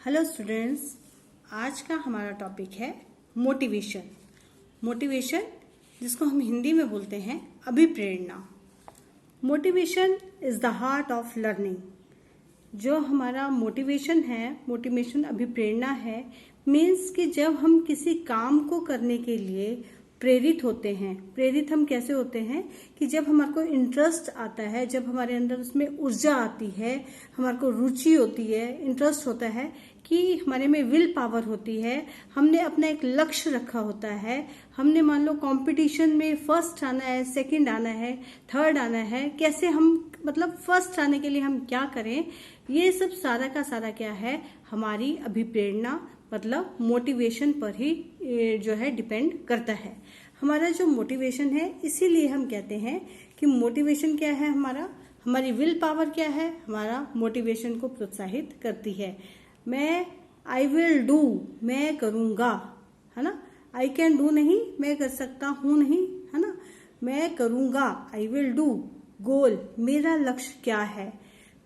Hello students, आज का हमारा टॉपिक है मोटिवेशन। मोटिवेशन जिसको हम हिंदी में बोलते हैं अभिप्रेरणा। Motivation is the heart of learning. जो हमारा मोटिवेशन है, मोटिवेशन अभिप्रेरणा है, मीन्स कि जब हम किसी काम को करने के लिए प्रेरित होते हैं। प्रेरित हम कैसे होते हैं कि जब हमारे को इंटरेस्ट आता है, जब हमारे अंदर उसमें ऊर्जा आती है, हमारे को रुचि होती है, इंटरेस्ट होता है, कि हमारे में विल पावर होती है, हमने अपना एक लक्ष्य रखा होता है, हमने मान लो कंपटीशन में फर्स्ट आना है, सेकंड आना है, थर्ड आना है, कैसे हम मतलब फर्स्ट आने के लिए हम क्या करें, ये सब सारा का सारा क्या है, हमारी अभिप्रेरणा मतलब मोटिवेशन पर ही जो है डिपेंड करता है। हमारा जो मोटिवेशन है, इसीलिए हम कहते हैं कि मोटिवेशन क्या है, हमारी विल पावर क्या है, हमारा मोटिवेशन को प्रोत्साहित करती है। आई विल डू, मैं करूंगा, है ना। आई कैन डू नहीं, मैं कर सकता हूं नहीं, है ना। मैं करूंगा, आई विल डू। गोल, मेरा लक्ष्य क्या है।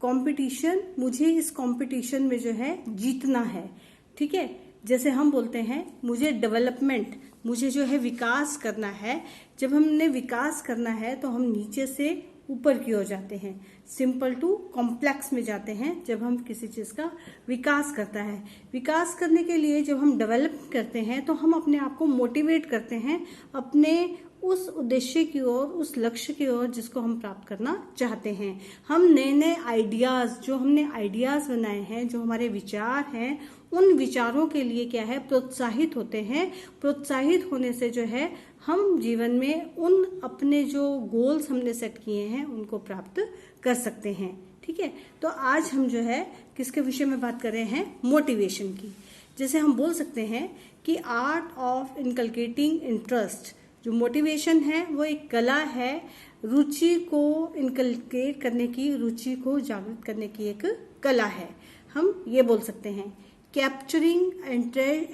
कंपटीशन, मुझे इस कंपटीशन में जो है जीतना है, ठीक है। जैसे हम बोलते हैं मुझे डेवलपमेंट, मुझे जो है विकास करना है। जब हमने विकास करना है तो हम नीचे से ऊपर की ओर जाते हैं, सिंपल टू कॉम्प्लेक्स में जाते हैं जब हम किसी चीज का विकास करता है। विकास करने के लिए जब हम डेवलप करते हैं तो हम अपने आप को मोटिवेट करते हैं अपने उस उद्देश्य की ओर, उस लक्ष्य की ओर जिसको हम प्राप्त करना चाहते हैं। हम नए नए आइडियाज, जो हमने आइडियाज बनाए हैं, जो हमारे विचार हैं, उन विचारों के लिए क्या है, प्रोत्साहित होते हैं। प्रोत्साहित होने से जो है हम जीवन में उन अपने जो गोल्स हमने सेट किए हैं उनको प्राप्त कर सकते हैं, ठीक है। तो आज हम जो है किसके विषय में बात कर रहे हैं, मोटिवेशन की। जैसे हम बोल सकते हैं कि आर्ट ऑफ इनकलकेटिंग इंटरेस्ट, जो मोटिवेशन है वो एक कला है, रुचि को इनकलकेट करने की, रुचि को जागृत करने की एक कला है। हम ये बोल सकते हैं कैप्चरिंग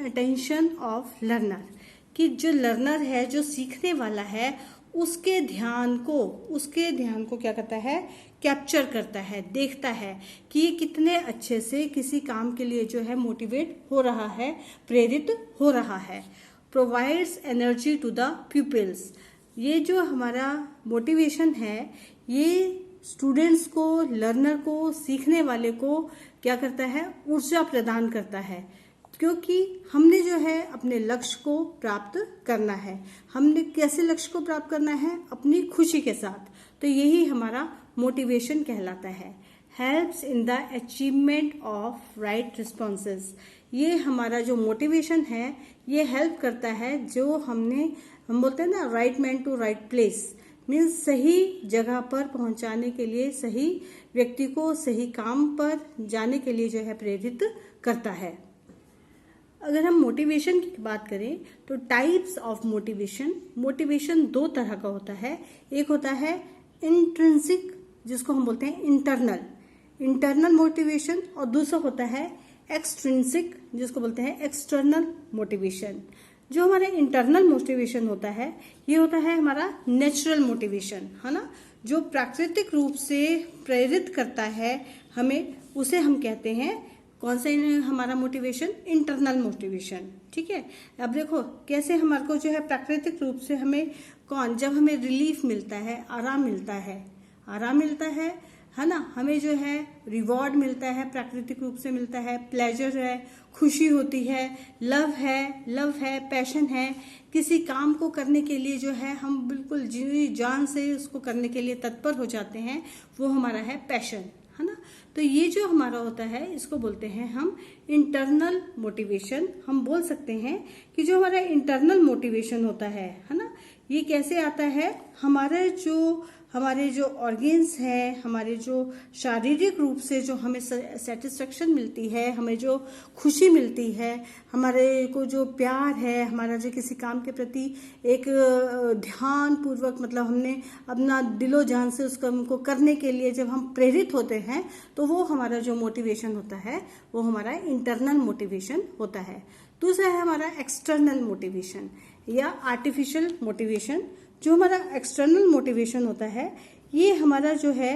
अटेंशन ऑफ लर्नर, कि जो लर्नर है, जो सीखने वाला है, उसके ध्यान को क्या करता है, कैप्चर करता है, देखता है कि ये कितने अच्छे से किसी काम के लिए जो है मोटिवेट हो रहा है, प्रेरित हो रहा है। Provides energy to the pupils, ये जो हमारा मोटिवेशन है, ये स्टूडेंट्स को, लर्नर को, सीखने वाले को क्या करता है, ऊर्जा प्रदान करता है, क्योंकि हमने जो है अपने लक्ष्य को प्राप्त करना है। हमने कैसे लक्ष्य को प्राप्त करना है, अपनी खुशी के साथ। तो यही हमारा मोटिवेशन कहलाता है। Helps in the achievement of right responses, ये हमारा जो मोटिवेशन है ये हेल्प करता है, जो हम बोलते हैं ना, right man to right place, means सही जगह पर पहुंचाने के लिए, सही व्यक्ति को सही काम पर जाने के लिए जो है प्रेरित करता है। अगर हम मोटिवेशन की बात करें तो टाइप्स ऑफ मोटिवेशन, मोटिवेशन दो तरह का होता है। एक होता है इंट्रिंसिक, जिसको हम बोलते हैं इंटरनल मोटिवेशन, और दूसरा होता है एक्सट्रिंसिक, जिसको बोलते हैं एक्सटर्नल मोटिवेशन। जो हमारा इंटरनल मोटिवेशन होता है, ये होता है हमारा नेचुरल मोटिवेशन, है ना, जो प्राकृतिक रूप से प्रेरित करता है हमें, उसे हम कहते हैं कौन सा हमारा मोटिवेशन, इंटरनल मोटिवेशन, ठीक है। अब देखो कैसे हमारे को जो है प्राकृतिक रूप से हमें जब हमें रिलीफ मिलता है, आराम मिलता है ना, हमें जो है रिवॉर्ड मिलता है, प्राकृतिक रूप से मिलता है, प्लेजर है, खुशी होती है, लव है, पैशन है, किसी काम को करने के लिए जो है हम बिल्कुल जी जान से उसको करने के लिए तत्पर हो जाते हैं, वो हमारा है पैशन, है ना। तो ये जो हमारा होता है, इसको बोलते हैं हम इंटरनल मोटिवेशन। हम बोल सकते हैं कि जो हमारा इंटरनल मोटिवेशन होता है ना, ये कैसे आता है, हमारे जो ऑर्गेन्स हैं, हमारे जो शारीरिक रूप से जो हमें सेटिस्फेक्शन मिलती है, हमें जो खुशी मिलती है, हमारे को जो प्यार है, हमारा जो किसी काम के प्रति एक ध्यान पूर्वक, मतलब हमने अपना दिलो जान से उस काम को करने के लिए जब हम प्रेरित होते हैं, तो वो हमारा जो मोटिवेशन होता है वो हमारा इंटरनल मोटिवेशन होता है। दूसरा है हमारा एक्सटर्नल मोटिवेशन या आर्टिफिशियल मोटिवेशन। जो हमारा एक्सटर्नल मोटिवेशन होता है, ये हमारा जो है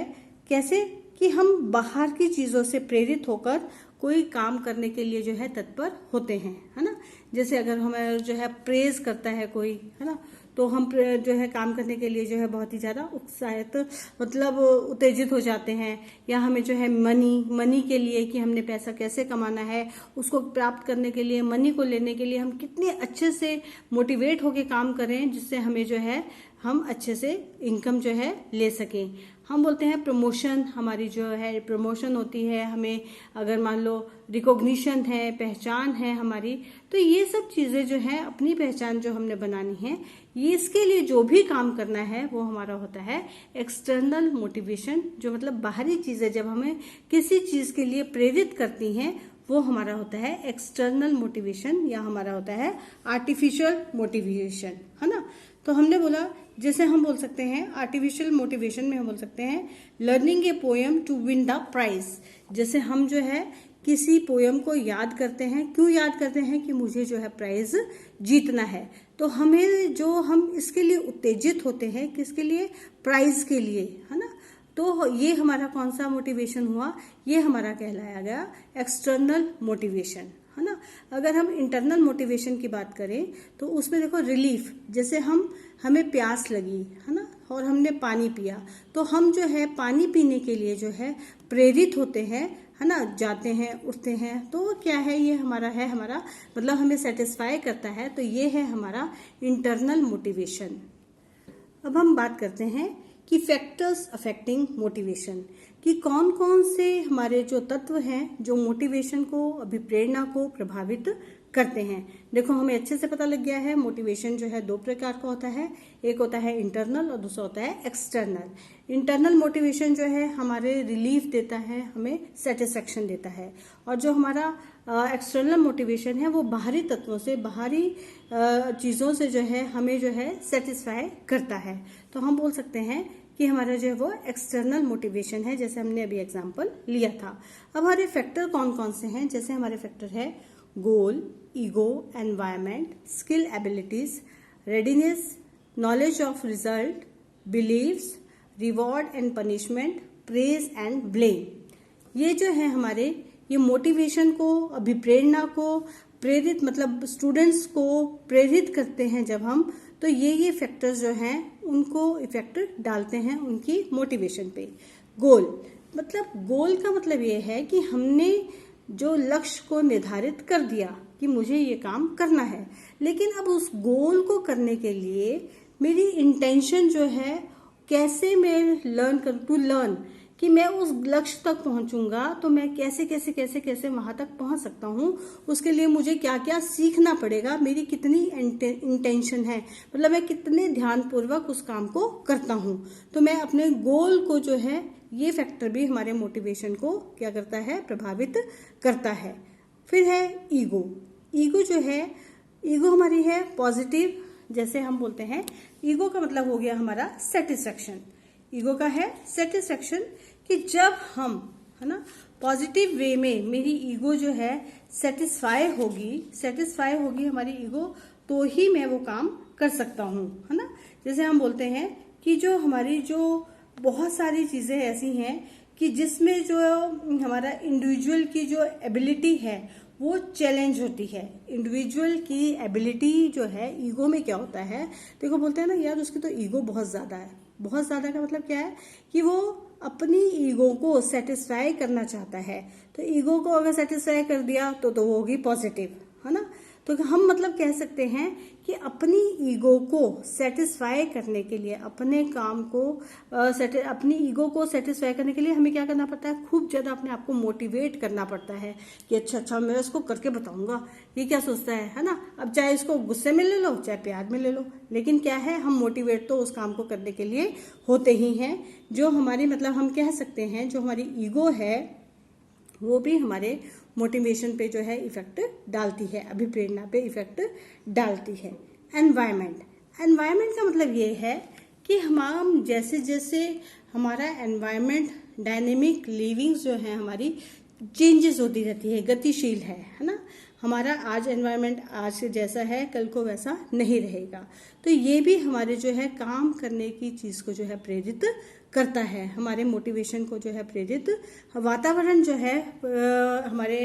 कैसे कि हम बाहर की चीजों से प्रेरित होकर कोई काम करने के लिए जो है तत्पर होते हैं, है ना। जैसे अगर हमें जो है प्रेज करता है कोई, है ना, तो हम जो है काम करने के लिए जो है बहुत ही ज़्यादा उत्साहित मतलब उत्तेजित हो जाते हैं। या हमें जो है मनी के लिए कि हमने पैसा कैसे कमाना है, उसको प्राप्त करने के लिए, मनी को लेने के लिए हम कितने अच्छे से मोटिवेट होके काम करें जिससे हमें जो है हम अच्छे से इनकम जो है ले सकें। हम बोलते हैं प्रमोशन, हमारी जो है प्रमोशन होती है, हमें अगर मान लो रिकॉग्निशन है, पहचान है हमारी, तो ये सब चीज़ें जो है अपनी पहचान जो हमने बनानी है, ये इसके लिए जो भी काम करना है वो हमारा होता है एक्सटर्नल मोटिवेशन। जो मतलब बाहरी चीज़ें जब हमें किसी चीज़ के लिए प्रेरित करती हैं वो हमारा होता है एक्सटर्नल मोटिवेशन, या हमारा होता है आर्टिफिशियल मोटिवेशन, है ना। तो हमने बोला जैसे हम बोल सकते हैं आर्टिफिशियल मोटिवेशन में हम बोल सकते हैं learning a poem to win the prize. जैसे हम जो है किसी पोएम को याद करते हैं, क्यों याद करते हैं कि मुझे जो है प्राइज जीतना है, तो हमें जो हम इसके लिए उत्तेजित होते हैं, किसके लिए, प्राइज के लिए, है ना। तो ये हमारा कौन सा मोटिवेशन हुआ, ये हमारा कहलाया गया एक्सटर्नल मोटिवेशन, है ना। अगर हम इंटरनल मोटिवेशन की बात करें तो उसमें देखो रिलीफ, जैसे हमें प्यास लगी, है ना, और हमने पानी पिया, तो हम जो है पानी पीने के लिए जो है प्रेरित होते हैं, है ना, जाते हैं, उठते हैं। तो क्या है, ये हमारा मतलब हमें सेटिस्फाई करता है, तो ये है हमारा इंटरनल मोटिवेशन। अब हम बात करते हैं कि फैक्टर्स अफेक्टिंग मोटिवेशन, कि कौन कौन से हमारे जो तत्व हैं जो मोटिवेशन को, अभिप्रेरणा को प्रभावित करते हैं। देखो हमें अच्छे से पता लग गया है मोटिवेशन जो है दो प्रकार का होता है, एक होता है इंटरनल और दूसरा होता है एक्सटर्नल। इंटरनल मोटिवेशन जो है हमारे रिलीफ देता है, हमें सेटिस्फेक्शन देता है, और जो हमारा एक्सटर्नल मोटिवेशन है वो बाहरी तत्वों से, बाहरी चीज़ों से जो है हमें जो है सेटिस्फाई करता है। तो हम बोल सकते हैं कि हमारा जो है वो एक्सटर्नल मोटिवेशन है, जैसे हमने अभी एग्जांपल लिया था। अब हमारे फैक्टर कौन कौन से हैं, जैसे हमारे फैक्टर है goal, ego, environment, skill abilities, readiness, knowledge of result, beliefs, reward and punishment, praise and blame. ये जो है हमारे, ये मोटिवेशन को, अभिप्रेरणा को प्रेरित, मतलब स्टूडेंट्स को प्रेरित करते हैं जब हम, तो ये फैक्टर्स जो हैं उनको इफेक्ट डालते हैं उनकी मोटिवेशन पे। गोल, मतलब गोल का मतलब ये है कि हमने जो लक्ष्य को निर्धारित कर दिया कि मुझे ये काम करना है, लेकिन अब उस गोल को करने के लिए मेरी इंटेंशन जो है, कैसे मैं लर्न कि मैं उस लक्ष्य तक पहुंचूंगा, तो मैं कैसे वहां तक पहुंच सकता हूं, उसके लिए मुझे क्या क्या सीखना पड़ेगा, मेरी कितनी इंटेंशन है, मतलब मैं कितने ध्यानपूर्वक उस काम को करता हूं। तो मैं अपने गोल को जो है, ये फैक्टर भी हमारे मोटिवेशन को क्या करता है, प्रभावित करता है। फिर है ईगो। ईगो जो है, ईगो हमारी है पॉजिटिव, जैसे हम बोलते हैं ईगो का मतलब हो गया हमारा सेटिस्फेक्शन। ईगो का है सेटिस्फेक्शन, कि जब हम, है ना, पॉजिटिव वे में मेरी ईगो जो है सेटिस्फाई होगी हमारी ईगो, तो ही मैं वो काम कर सकता हूँ, है ना। जैसे हम बोलते हैं कि जो हमारी जो बहुत सारी चीजें ऐसी हैं कि जिसमें जो हमारा इंडिविजुअल की जो एबिलिटी है वो चैलेंज होती है। इंडिविजुअल की एबिलिटी जो है ईगो में क्या होता है, देखो बोलते हैं ना यार उसकी तो ईगो बहुत ज्यादा है। बहुत ज्यादा का मतलब क्या है कि वो अपनी ईगो को सेटिस्फाई करना चाहता है, तो ईगो को अगर सेटिस्फाई कर दिया तो वो होगी पॉजिटिव, है ना। तो हम मतलब कह सकते हैं कि अपनी ईगो को सेटिस्फाई करने के लिए, अपने काम को अपनी ईगो को सेटिस्फाई करने के लिए हमें क्या करना पड़ता है, खूब ज्यादा अपने आप को मोटिवेट करना पड़ता है कि अच्छा मैं इसको करके बताऊंगा, ये क्या सोचता है ना। अब चाहे इसको गुस्से में ले लो, चाहे प्यार में ले लो, लेकिन क्या है, हम मोटिवेट तो उस काम को करने के लिए होते ही हैं। जो हमारी मतलब हम कह सकते हैं जो हमारी ईगो है वो भी हमारे मोटिवेशन पे जो है इफेक्ट डालती है, अभिप्रेरणा पे इफेक्ट डालती है। एनवायरमेंट का मतलब ये है कि हम जैसे जैसे हमारा एनवायरमेंट, डायनेमिक लिविंग जो है हमारी चेंजेस होती रहती है, गतिशील है ना। हमारा आज एनवायरनमेंट आज जैसा है कल को वैसा नहीं रहेगा, तो ये भी हमारे जो है काम करने की चीज को जो है प्रेरित करता है, हमारे मोटिवेशन को जो है प्रेरित। वातावरण जो है हमारे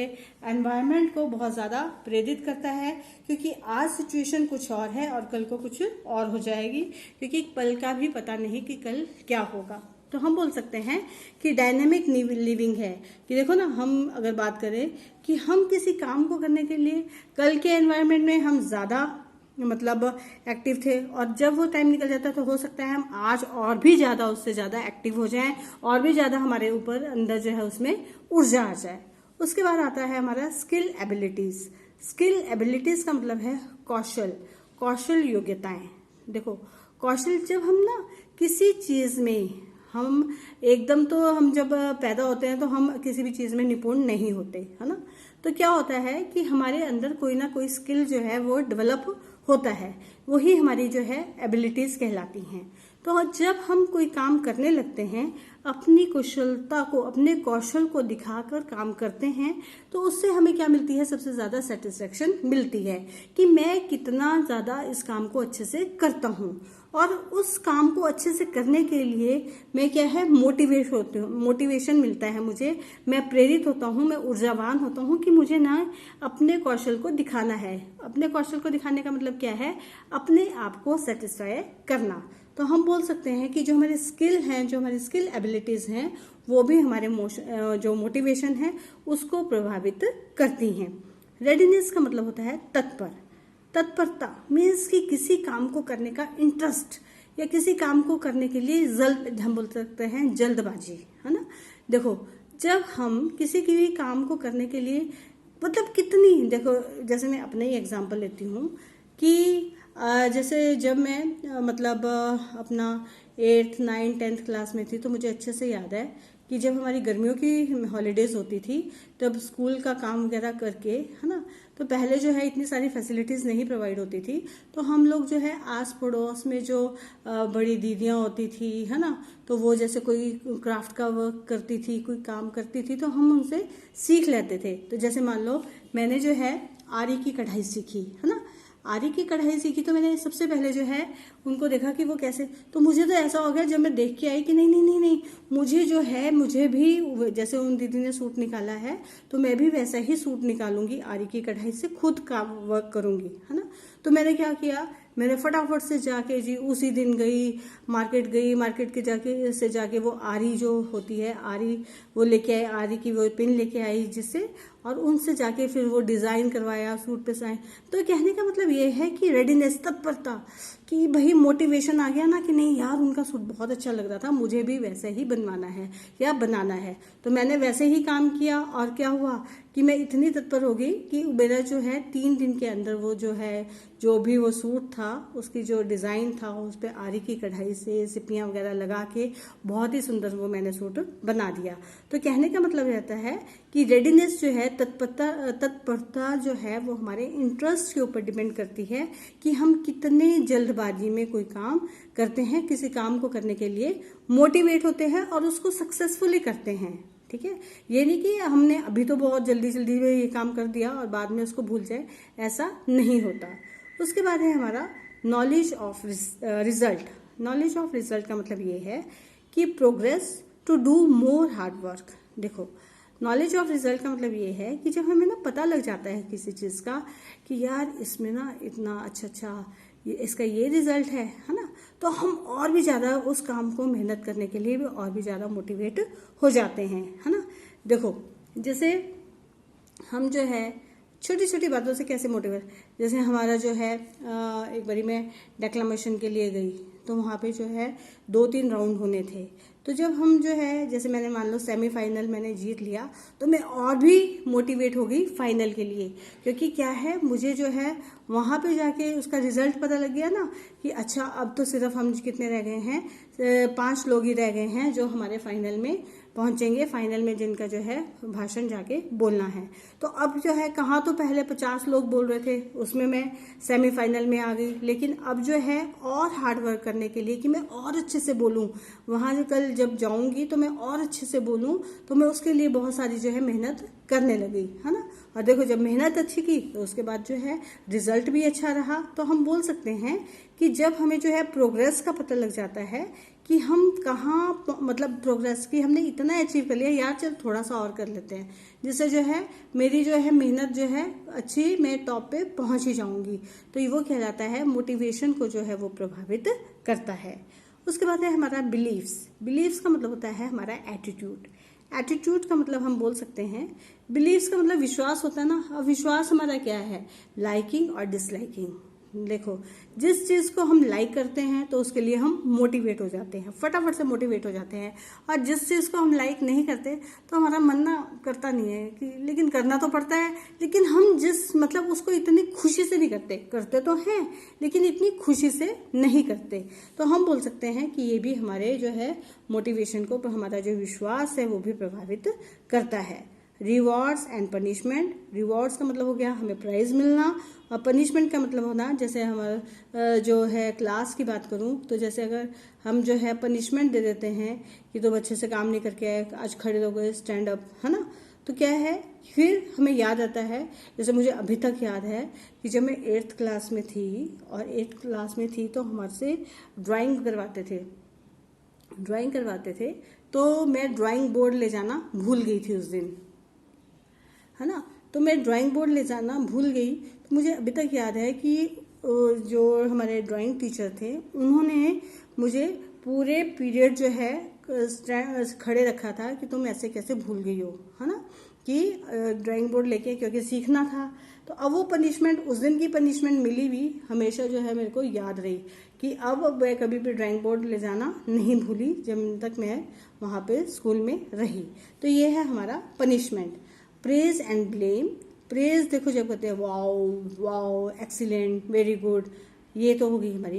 एनवायरनमेंट को बहुत ज़्यादा प्रेरित करता है, क्योंकि आज सिचुएशन कुछ और है और कल को कुछ और हो जाएगी, क्योंकि पल का भी पता नहीं कि कल क्या होगा। तो हम बोल सकते हैं कि डायनेमिक लिविंग है कि देखो ना, हम अगर बात करें कि हम किसी काम को करने के लिए कल के एनवायरनमेंट में हम ज़्यादा मतलब एक्टिव थे, और जब वो टाइम निकल जाता है तो हो सकता है हम आज और भी ज़्यादा उससे ज़्यादा एक्टिव हो जाएं और भी ज़्यादा हमारे ऊपर अंदर जो है उसमें ऊर्जा आ जाए। उसके बाद आता है हमारा स्किल एबिलिटीज़। स्किल एबिलिटीज़ का मतलब है कौशल योग्यताएं। देखो, कौशल जब हम ना किसी चीज़ में हम एकदम, तो हम जब पैदा होते हैं तो हम किसी भी चीज़ में निपुण नहीं होते, है ना। तो क्या होता है कि हमारे अंदर कोई ना कोई स्किल जो है वो डेवलप होता है, वही हमारी जो है एबिलिटीज़ कहलाती हैं। तो जब हम कोई काम करने लगते हैं, अपनी कुशलता को, अपने कौशल को दिखाकर काम करते हैं, तो उससे हमें क्या मिलती है, सबसे ज़्यादा सेटिस्फेक्शन मिलती है कि मैं कितना ज़्यादा इस काम को अच्छे से करता हूँ। और उस काम को अच्छे से करने के लिए मैं क्या है, मोटिवेट होती हूँ, मोटिवेशन मिलता है मुझे, मैं प्रेरित होता हूँ, मैं ऊर्जावान होता हूँ कि मुझे ना अपने कौशल को दिखाना है। अपने कौशल को दिखाने का मतलब क्या है, अपने आप को सेटिस्फाई करना। तो हम बोल सकते हैं कि जो हमारे स्किल हैं, जो हमारी स्किल एबिलिटीज़ हैं, वो भी हमारे जो मोटिवेशन है उसको प्रभावित करती हैं। रेडीनेस का मतलब होता है तत्परता मीन्स कि किसी काम को करने का इंटरेस्ट, या किसी काम को करने के लिए हम बोल सकते हैं जल्दबाजी, है ना। देखो, जब हम किसी भी काम को करने के लिए मतलब कितनी, देखो जैसे मैं अपना ही एग्जांपल लेती हूँ कि जैसे जब मैं मतलब अपना 8th 9th 10th क्लास में थी, तो मुझे अच्छे से याद है कि जब हमारी गर्मियों की हॉलीडेज होती थी, तब स्कूल का काम वगैरह करके, है ना, तो पहले जो है इतनी सारी फैसिलिटीज़ नहीं प्रोवाइड होती थी, तो हम लोग जो है आस पड़ोस में जो बड़ी दीदियाँ होती थी, है ना, तो वो जैसे कोई क्राफ्ट का वर्क करती थी, कोई काम करती थी, तो हम उनसे सीख लेते थे। तो जैसे मान लो मैंने जो है आरी की कढ़ाई सीखी, है ना, आरी की कढ़ाई सीखी, तो मैंने सबसे पहले जो है उनको देखा कि वो कैसे, तो मुझे तो ऐसा हो गया जब मैं देख के आई कि नहीं नहीं नहीं नहीं, मुझे जो है, मुझे भी जैसे उन दीदी ने सूट निकाला है तो मैं भी वैसा ही सूट निकालूंगी, आरी की कढ़ाई से खुद का वर्क करूंगी, है ना। तो मैंने क्या किया, मैंने फटाफट से जाके जी उसी दिन गई, मार्केट के जाके वो आरी जो होती है, आरी वो लेके आई, आरी की वो पिन लेके आई जिससे, और उनसे जाके फिर वो डिज़ाइन करवाया, सूट पे साइन। तो कहने का मतलब ये है कि रेडीनेस, तत्परता, कि भाई मोटिवेशन आ गया ना कि नहीं यार, उनका सूट बहुत अच्छा लग रहा था, मुझे भी वैसे ही बनवाना है या बनाना है। तो मैंने वैसे ही काम किया, और क्या हुआ कि मैं इतनी तत्पर हो गई कि मेरा जो है 3 दिन के अंदर वो जो है, जो भी वो सूट था, उसकी जो डिज़ाइन था, उस पर आरी की कढ़ाई से सिपियाँ वगैरह लगा के बहुत ही सुंदर वो मैंने सूट बना दिया। तो कहने का मतलब रहता है कि रेडीनेस जो है, तत्परता जो है, वो हमारे इंटरेस्ट के ऊपर डिपेंड करती है कि हम कितने जल्दबाजी में कोई काम करते हैं, किसी काम को करने के लिए मोटिवेट होते हैं और उसको सक्सेसफुली करते हैं। ठीक है, ये नहीं कि हमने अभी तो बहुत जल्दी में ये काम कर दिया और बाद में उसको भूल जाए, ऐसा नहीं होता। उसके बाद है हमारा knowledge of result. Knowledge of result का मतलब ये है कि progress to do more hard work. देखो, नॉलेज ऑफ रिजल्ट का मतलब ये है कि जब हमें ना पता लग जाता है किसी चीज़ का कि यार इसमें ना इतना अच्छा इसका ये रिजल्ट है ना, तो हम और भी ज़्यादा उस काम को मेहनत करने के लिए भी और भी ज़्यादा मोटिवेट हो जाते हैं, है ना। देखो, जैसे हम जो है छोटी छोटी बातों से कैसे मोटिवेट, जैसे हमारा जो है एक बारी मैं डेक्लामेशन के लिए गई, तो वहाँ पे जो है 2-3 राउंड होने थे। तो जब हम जो है, जैसे मैंने मान लो सेमीफाइनल मैंने जीत लिया, तो मैं और भी मोटिवेट हो गई फाइनल के लिए, क्योंकि क्या है, मुझे जो है वहाँ पे जाके उसका रिजल्ट पता लग गया ना कि अच्छा अब तो सिर्फ हम कितने रह गए हैं, 5 लोग ही रह गए हैं जो हमारे फाइनल में पहुंचेंगे, फाइनल में जिनका जो है भाषण जाके बोलना है। तो अब जो है, कहाँ तो पहले 50 लोग बोल रहे थे, उसमें मैं सेमीफाइनल में आ गई, लेकिन अब जो है और हार्ड वर्क करने के लिए कि मैं और अच्छे से बोलूँ, वहाँ जो कल जब जाऊँगी तो मैं और अच्छे से बोलूँ, तो मैं उसके लिए बहुत सारी जो है मेहनत करने लगी, है ना। और देखो जब मेहनत अच्छी की तो उसके बाद जो है रिजल्ट भी अच्छा रहा। तो हम बोल सकते हैं कि जब हमें जो है प्रोग्रेस का पता लग जाता है कि हम कहाँ मतलब प्रोग्रेस की हमने इतना अचीव कर लिया, यार चल थोड़ा सा और कर लेते हैं, जिससे जो है मेरी जो है मेहनत जो है अच्छी, मैं टॉप पे पहुंच ही जाऊंगी। तो ये वो कहलाता है मोटिवेशन को जो है वो प्रभावित करता है। उसके बाद है हमारा बिलीव्स। बिलीव्स का मतलब होता है हमारा एटीट्यूड। एटीट्यूड का मतलब हम बोल सकते हैं, बिलीव्स का मतलब विश्वास होता है ना। अब विश्वास हमारा क्या है, लाइकिंग और डिसलाइकिंग। देखो जिस चीज को हम लाइक करते हैं तो उसके लिए हम मोटिवेट हो जाते हैं, फटाफट से मोटिवेट हो जाते हैं। और जिस चीज को हम लाइक नहीं करते तो हमारा मन ना करता नहीं है कि, लेकिन करना तो पड़ता है। लेकिन हम जिस मतलब उसको इतनी खुशी से नहीं करते, करते तो हैं लेकिन इतनी खुशी से नहीं करते। तो हम बोल सकते हैं कि ये भी हमारे जो है मोटिवेशन को, हमारा जो विश्वास है वो भी प्रभावित करता है। Rewards and punishment. रिवॉर्ड्स का मतलब हो गया हमें प्राइज मिलना, और पनिशमेंट का मतलब होना, जैसे हमारा जो है क्लास की बात करूं तो जैसे अगर हम जो है पनिशमेंट दे देते हैं कि तुम अच्छे से काम नहीं करके आए, आज खड़े हो गए, स्टैंड अप, है ना। तो क्या है, फिर हमें याद आता है, जैसे मुझे अभी तक याद है कि जब मैं 8th क्लास में थी, और 8th क्लास में थी तो हमारे से ड्राइंग करवाते थे। तो मैं ड्राइंग बोर्ड ले जाना भूल गई थी उस दिन, है ना। तो मैं ड्राइंग बोर्ड ले जाना भूल गई। तो मुझे अभी तक याद है कि जो हमारे ड्राइंग टीचर थे उन्होंने मुझे पूरे पीरियड जो है खड़े रखा था कि तुम ऐसे कैसे भूल गई हो, है ना, कि ड्राइंग बोर्ड लेके, क्योंकि सीखना था। तो अब वो पनिशमेंट, उस दिन की पनिशमेंट मिली भी, हमेशा जो है मेरे को याद रही कि अब मैं कभी भी ड्राइंग बोर्ड ले जाना नहीं भूली जब तक मैं वहाँ पे स्कूल में रही। तो ये है हमारा punishment. Praise and blame. Praise देखो जब कहते हैं wow wow, excellent, very good, ये तो होगी हमारी,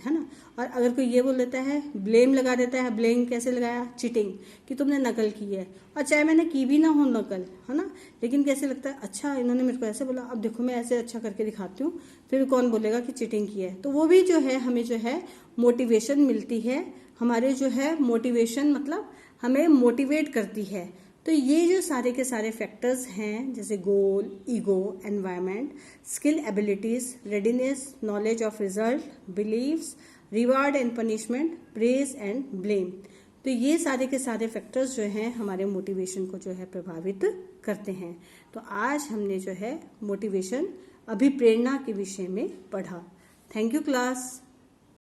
है ना। और अगर कोई ये बोल देता है, ब्लेम लगा देता है, ब्लेम कैसे लगाया, चीटिंग, कि तुमने नकल की है, और चाहे मैंने की भी ना हो नकल, है ना, लेकिन कैसे लगता है, अच्छा इन्होंने मेरे को ऐसे बोला, अब देखो मैं ऐसे अच्छा करके दिखाती हूँ, फिर कौन बोलेगा कि चीटिंग की है। तो वो भी जो है हमें जो है मोटिवेशन मिलती है, हमारे जो है मोटिवेशन मतलब हमें मोटिवेट करती है। तो ये जो सारे के सारे फैक्टर्स हैं, जैसे goal, ego, environment, skill, abilities, readiness, knowledge of result, beliefs, reward and punishment, praise and blame, तो ये सारे के सारे फैक्टर्स जो हैं हमारे मोटिवेशन को जो है प्रभावित करते हैं। तो आज हमने जो है मोटिवेशन, अभिप्रेरणा के विषय में पढ़ा। Thank you class.